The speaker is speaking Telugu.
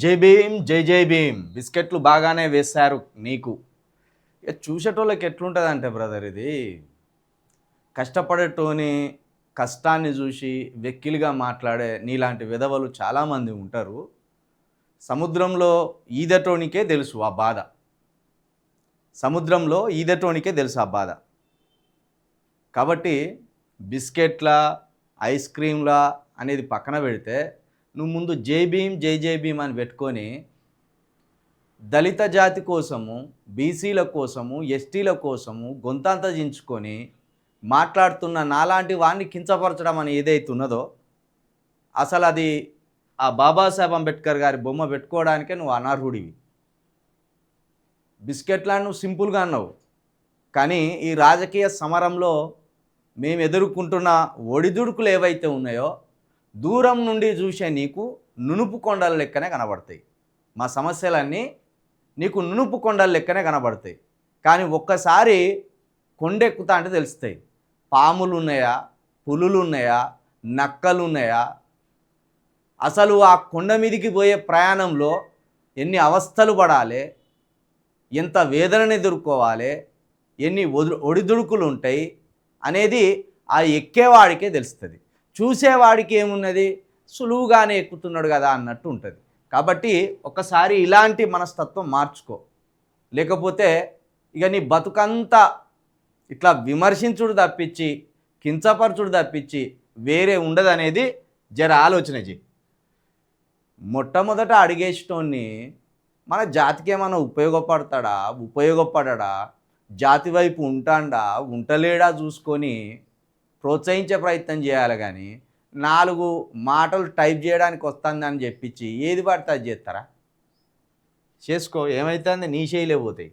జై భీమ్, జై జై భీమ్. బిస్కెట్లు బాగానే వేశారు నీకు. ఇక చూసేటోళ్ళకి ఎట్లుంటుందంటే బ్రదర్, ఇది కష్టపడేటోని కష్టాన్ని చూసి వెక్కిలిగా మాట్లాడే నీలాంటి విధవలు చాలామంది ఉంటారు. సముద్రంలో ఈదటోనికే తెలుసు ఆ బాధ. సముద్రంలో ఈదటోనికే తెలుసు ఆ బాధ. కాబట్టి బిస్కెట్ల, ఐస్ క్రీమ్ల అనేది పక్కన పెడితే నువ్వు ముందు జై భీమ్, జై జై భీమ్ అని పెట్టుకొని దళిత జాతి కోసము, బీసీల కోసము, ఎస్టీల కోసము గొంతంతా దించుకొని మాట్లాడుతున్న నాలాంటి వాడిని కించపరచడం అని ఏదైతే ఉన్నదో, అసలు అది ఆ బాబాసాహెబ్ అంబేద్కర్ గారి బొమ్మ పెట్టుకోవడానికే నువ్వు అనర్హుడివి. బిస్కెట్లను నువ్వు సింపుల్గా అన్నావు, కానీ ఈ రాజకీయ సమరంలో మేము ఎదుర్కొంటున్న ఒడిదుడుకులు ఏవైతే ఉన్నాయో దూరం నుండి చూసే నీకు నునుపు కొండల లెక్కనే కనబడతాయి. మా సమస్యలన్నీ నీకు నునుపు కొండల లెక్కనే కనబడతాయి. కానీ ఒక్కసారి కొండెక్కుతా అంటే తెలుస్తాయి. పాములు ఉన్నాయా, పులులు ఉన్నాయా, నక్కలు ఉన్నాయా, అసలు ఆ కొండ మీదికి పోయే ప్రయాణంలో ఎన్ని అవస్థలు పడాలి, ఎంత వేదనని ఎదుర్కోవాలి, ఎన్ని ఒడిదుడుకులు ఉంటాయి అనేది ఆ ఎక్కేవాడికే తెలుస్తుంది. చూసేవాడికి ఏమున్నది, సులువుగానే ఎక్కుతున్నాడు కదా అన్నట్టు ఉంటుంది. కాబట్టి ఒకసారి ఇలాంటి మనస్తత్వం మార్చుకో, లేకపోతే ఇక నీ బతుకంతా ఇట్లా విమర్శించుడు తప్పించి, కించపరచుడు తప్పించి వేరే ఉండదనేది జర ఆలోచన చేయి. మొట్టమొదట అడిగేటోన్ని మన జాతికి ఏమైనా ఉపయోగపడడా, జాతి వైపు ఉంటాడా ఉంటలేడా చూసుకొని ప్రోత్సహించే ప్రయత్నం చేయాలి. కానీ 4 మాటలు టైప్ చేయడానికి వస్తుందని చెప్పించి ఏది పడితే అది చేస్తారా? చేసుకో, ఏమవుతుంది, నీ చేయలేకపోతాయి.